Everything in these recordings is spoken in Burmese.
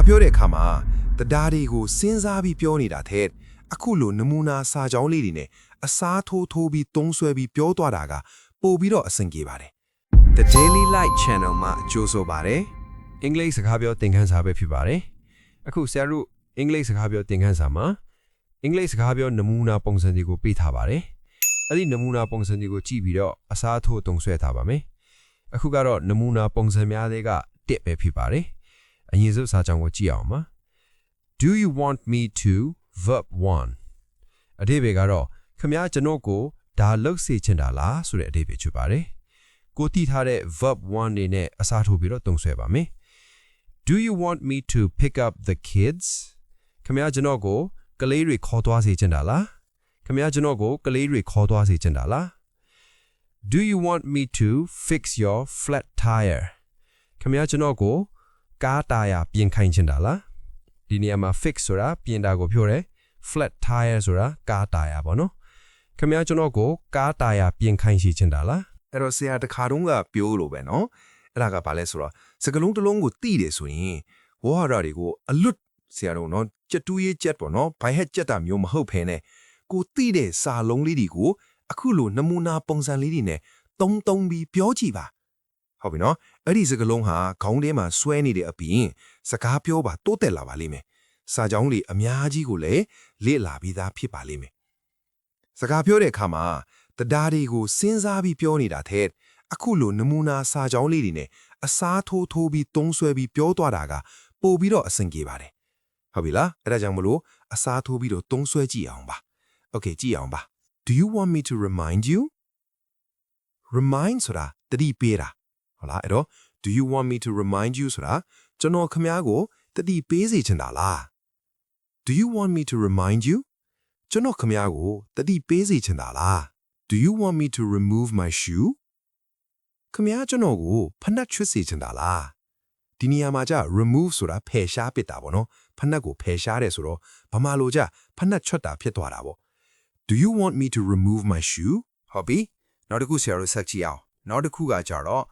ပြောတဲ့အခါမှာတရားတွေကိုစဉ်းစားပြီးပြောနေတာတဲ့အခုလိုနမူနာစာကြောင်းလေးတွေနဲ့အစားထိုးပြီးသုံးဆွဲပြီးပြောသွားတာကပို့ပြီးတော့အဆင်ပြေပါတယ် The Daily Light Channel မှာကြိုဆိုပါတယ်အင်္ဂလိပ်စကားပြောသင်ခန်းစာပဲဖြစ်ပါတယ်အခုဆရာတို့အင်္ဂလိပ်စကားပြောသင်ခန်းစာမှာအင်္ဂလိပ်စကားပြောနမူနာပုံစံတွေကိုပေးထားပါတယ်အဲ့ဒီနမူနာပုံစံတွေကိုကြည့်ပြီးတော့အစားထိုးသုံးဆွဲထားပါမယ်အခုကတော့နမူနာပုံစံများတွေကတစ်ပဲဖြစ်ပါတယ်အရင်ဆုံးစာကြောင်းကိုကြည့်အောင်ပါ Do you want me to verb 1အဓိပ္ပာယ်ကတော့ခမကျွန်တော်ကိုဒါလုပ်စေချင်တာလားဆိုတဲ့အဓိပ္ပာယ်ဖြစ်ပါတယ်ကိုတည်ထားတဲ့ verb 1နေနဲ့အစားထိုးပြီးတော့သုံးဆွဲပါမယ် Do you want me to pick up the kids ခမကျွန်တော်ကိုကလေးတွေခေါ်သွားစေချင်တာလားခမကျွန်တော်ကိုကလေးတွေခေါ်သွားစေချင်တာလား Do you want me to fix your flat tire ခမကျွန်တော်ကိုကားတာယာပြင်ခိုင်းချင်တာလားဒီနေရာမှာ fix ဆိုတာပြင်တာကိုပြောတယ် flat tire ဆိုတာကားတာယာပေါ့နော်ခမကျွန်တော်ကိုကားတာယာပြင်ခိုင်းချင်တာလား အဲ့တော့ဆရာတခါတုန်းကပြောလို့ပဲနော်အဲ့ဒါကဘာလဲဆိုတော့စကလုံးတစ်လုံးကိုတိတယ်ဆိုရင်ဝါဟာရတွေကိုအလွတ်ဆရာတို့နော်ကြက်တူးရေးကြက်ပေါ့နော်ဘိုင်ဟက်ကြက်တာမျိုးမဟုတ်ဖ ೇನೆ ကိုတိတဲ့စာလုံးလေးတွေကိုအခုလိုနမူနာပုံစံလေးတွေနဲ့တုံပြီးပြောကြည့်ပါဟုတ်ပြီနော်အဲ့ဒီစကလုံးဟာခေါင်းထဲမှာဆွဲနေတဲ့အပြင်စကားပြောပါတိုးတက်လာပါလိမ့်မယ်စာကြောင်းလေးအများကြီးကိုလည်းလေ့လာပြီးသားဖြစ်ပါလိမ့်မယ်စကားပြောတဲ့အခါမှာတရားတွေကိုစဉ်းစားပြီးပြောနေတာတဲ့အခုလိုနမူနာစာကြောင်းလေးတွေနဲ့အစားထိုးပြီးသုံးဆွဲပြီးပြောသွားတာကပို့ပြီးတော့အဆင်ပြေပါတယ်ဟုတ်ပြီလားအဲ့ဒါကြောင့်မလို့အစားထိုးပြီးတော့သုံးဆွဲကြည့်အောင်ပါ Okay ကြည့်အောင်ပါ Do you want me to remind you Remind ဆိုတာတတိပေးတာဟုတ်လားအဲ့တော့ Do you want me to remind you ဆိုတာကျွန်တော်ခင်ဗျားကိုတတိပေးစေချင်တာလား Do you want me to remind you ကျွန်တော်ခင်ဗျားကိုတတိပေးစေချင်တာလား Do you want me to remove my shoe ခင်ဗျားကျွန်တော်ကိုဖနက်ချွတ်စေချင်တာလားဒီနေရာမှာじゃ remove ဆိုတာဖယ်ရှားပစ်တာပေါ့နော်ဖနက်ကိုဖယ်ရှားတယ်ဆိုတော့ဘာမှလို့じゃဖနက်ချွတ်တာဖြစ်သွားတာပေါ့ Do you want me to remove my shoe ဟုတ်ပြီနောက်တစ်ခုဆရာတို့ဆက်ကြည့်အောင်နောက်တစ်ခုကကြတော့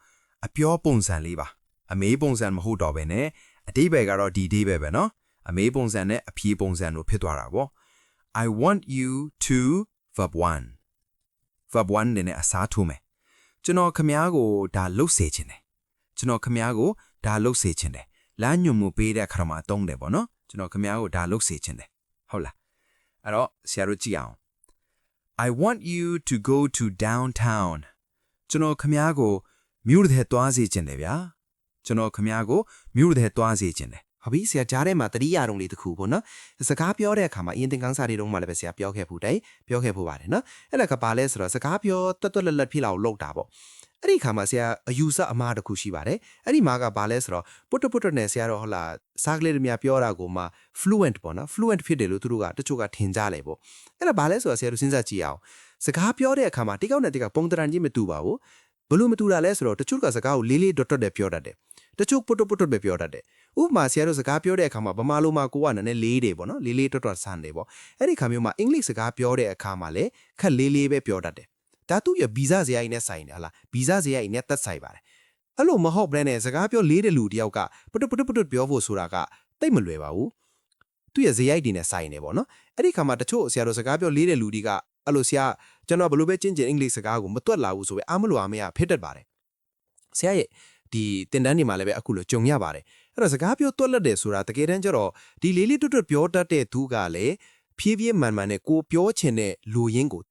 အပြောပုံစံလေးပါအမေးပုံစံမဟုတ်တော့ဘဲနဲ့အတိပ္ပယ်ကတော့ဒီအတိပ္ပယ်ပဲเนาะအမေးပုံစံနဲ့အဖြေပုံစံတို့ဖြစ်သွားတာပေါ့ I want you to verb 1 verb 1နဲ့အစားထိုးမယ်ကျွန်တော်ခမ ्या ကိုဒါလှုပ်စေချင်တယ်ကျွန်တော်ခမ ्या ကိုဒါလှုပ်စေချင်တယ်လမ်းညွှန်မှုပေးတဲ့အခါမှာတုံးတယ်ပေါ့နော်ကျွန်တော်ခမ ्या ကိုဒါလှုပ်စေချင်တယ်ဟုတ်လားအဲ့တော့ဆရာတို့ကြည့်အောင် I want you to go to downtown ကျွန်တော်ခမ ्या ကိုမြို့ထဲသွားစေချင်တယ်ဗျာကျွန်တော်ခမ ्या ကိုမြို့ထဲသွားစေချင်တယ်ဟုတ်ပြီဆရာကြားထဲမှာတတိယတုံးလေးတစ်ခုပေါ့နော်စကားပြောတဲ့အခါမှာအရင်သင်ခန်းစာတွေတုန်းမှလည်းပဲဆရာပြောခဲ့ဖို့ပါတယ်နော်အဲ့ဒါကဘာလဲဆိုတော့စကားပြောတွတ်လက်ဖြစ်လောက်လုပ်တာပေါ့အဲ့ဒီခါမှာဆရာအယူဆအမှားတစ်ခုရှိပါတယ်အဲ့ဒီမှာကဘာလဲဆိုတော့ပုတ်နဲ့ဆရာတော့ဟုတ်လားစားကလေးတွေများပြောတာကိုမှ fluent ပေါ့နော် fluent ဖြစ်တယ်လို့သူတို့ကတချို့ကထင်ကြတယ်ပေါ့အဲ့ဒါဘာလဲဆိုတော့ဆရာတို့စဉ်းစားကြည့်အောင်စကားပြောတဲ့အခါမှာတိကောက်နဲ့တိကပုံတရံကြီးမတူပါဘူးဘလို့မတူတာလဲဆိုတော့တချို့ကစကားကိုလေးတွတ်ပြောတတ်တယ်တချို့ပုတ်ပဲပြောတတ်တယ်ဥပမာဆရာတို့စကားပြောတဲ့အခါမှာဗမာလိုမှာကိုကနည်းနည်းလေးတယ်ပေါ့နော်လေးတွတ်ဆန်းတယ်ပေါ့အဲ့ဒီခါမျိုးမှာအင်္ဂလိပ်စကားပြောတဲ့အခါမှာလည်းခက်လေးပဲပြောတတ်တယ်ဒါသူ့ရဲ့ဗီဇဇယိုင်းနဲ့ဆိုင်တယ်ဟလားဗီဇဇယိုင်းနဲ့သက်ဆိုင်ပါတယ်အဲ့လိုမဟုတ်ဘဲနဲ့စကားပြောလေးတဲ့လူတယောက်ကပုတ်ပြောဖို့ဆိုတာကတိတ်မလွယ်ပါဘူးသူ့ရဲ့ဇယိုင်းတွေနဲ့ဆိုင်တယ်ပေါ့နော်အဲ့ဒီခါမှာတချို့ဆရာတို့စကားပြောလေးတဲ့လူတွေကအဲ့လိုဆရာကျွန်တော်ဘလို့ပဲကျင့်အင်္ဂလိပ်စကားကိုမတွက်လာဘူးဆိုပဲအားမလို့အားမရဖြစ်တတ်ပါတယ်ဆရာရဲ့ဒီတင်တန်းတွေမှာလည်းပဲအခုလိုကြုံရပါတယ်အဲ့တော့စကားပြောတွက်လက်တယ်ဆိုတာတကယ်တမ်းကျတော့ဒီလေးတွတ်ပြောတတ်တဲ့သူကလည်းဖြည်းဖြည်းမှန်နဲ့ကိုပြောချင်တဲ့လူရင်းကို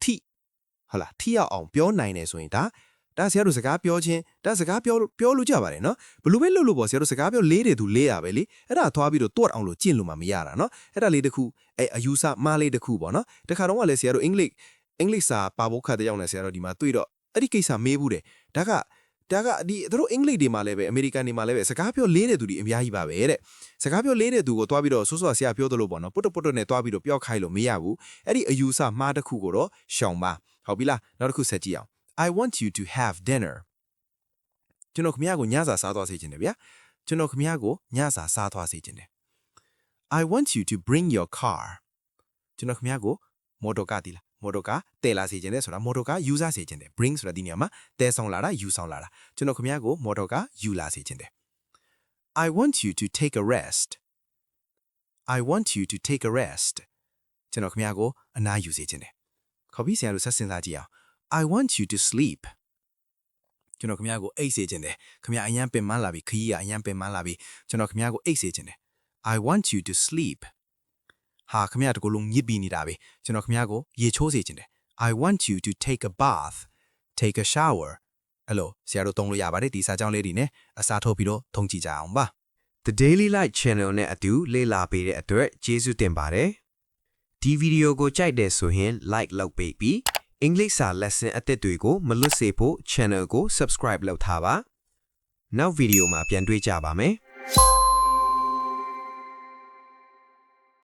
ဟုတ်လားထိရောက်အောင်ပြောနိုင်တယ်ဆိုရင်ဒါဆရာတို့စကားပြောချင်းဒါစကားပြောလို့ကြပါတယ်နော်ဘလို့ပဲလို့ပေါ့ဆရာတို့စကားပြောလေးတယ်သူလေးရပဲလေအဲ့ဒါသွားပြီးတော့တွတ်အောင်လို့ကျင့်လို့မှမရတာနော်အဲ့ဒါလေးတစ်ခုအယူဆမှားလေးတစ်ခုပေါ့နော်တခါတော့ကလည်းဆရာတို့အင်္ဂလိပ်စာပါဖို့ခတ်တဲ့ရောက်နေဆရာတို့ဒီမှာတွေ့တော့အဲ့ဒီကိစ္စမေးဘူးတယ်ဒါကဒီတို့အင်္ဂလိပ်တွေမှာလည်းပဲအမေရိကန်တွေမှာလည်းပဲစကားပြောလေးတဲ့သူတွေအများကြီးပါပဲတဲ့စကားပြောလေးတဲ့သူကိုတွားပြီးတော့ဆိုးဆရာပြောသလိုပေါ့နော်ပုတ်နဲ့တွားပြီးတော့ပြောခိုင်းလို့မရဘူးအဲ့ဒီအယူဆမှားတစ်ခုကိုတော့ရှောင်ပါဟုတ်ပြီလားနောက်တစ်ခုဆက်ကြည့်အောင် I want you to have dinner ကျွန်တော်ခင်ဗျားကိုညစာစားသွားစေချင်တယ်ဗျာကျွန်တော်ခင်ဗျားကိုညစာစားသွားစေချင်တယ် I want you to bring your car ကျွန်တော်ခင်ဗျားကိုမော်တော်ကားတီးလားမော်တော်ကားတည်လာစေချင်တယ်ဆိုတာမော်တော်ကားယူစားစေချင်တယ် bring ဆိုတာဒီနေရာမှာတည်ဆောင်လာတာယူဆောင်လာတာကျွန်တော်ခင်ဗျားကိုမော်တော်ကားယူလာစေချင်တယ် I want you to take a rest I want you to take a rest ကျွန်တော်ခင်ဗျားကိုအနားယူစေချင်တယ်ခေါ်ပြီးဆရာတို့ဆက်စဉ်းစားကြည့်အောင် I want you to sleep ကျွန်တော်ခင်ဗျားကိုအိပ်စေချင်တယ်ခင်ဗျားအရန်ပင်ပန်းလာပြီခရီးကအရန်ပင်ပန်းလာပြီကျွန်တော်ခင်ဗျားကိုအိပ်စေချင်တယ် I want you to sleep ဟာခင်ဗျားတကူလုံးညစ်ပြီးနေတာပဲကျွန်တော်ခင်ဗျားကိုရေချိုးစေချင်တယ် I want you to take a bath take a shower အဲ့လိုဆရာတို့သုံးလို့ရပါတယ်ဒီစာကြောင်းလေးတွေနဲ့အစားထိုးပြီးတော့သုံးကြည့်ကြအောင်ပါ The Daily Light Channel နဲ့အတူလေ့လာပေးတဲ့အတွက်ကျေးဇူးတင်ပါတယ်ဒီဗီဒီယိုကိုကြိုက်တယ်ဆိုရင် like လုပ်ပေးပြီးအင်္ဂလိပ်စာ lesson အသစ်တွေကိုမလွတ်စေဖို့ channel ကို subscribe လုပ်ထားပါနောက်ဗီဒီယိုမှာပြန်တွေ့ကြပါမယ်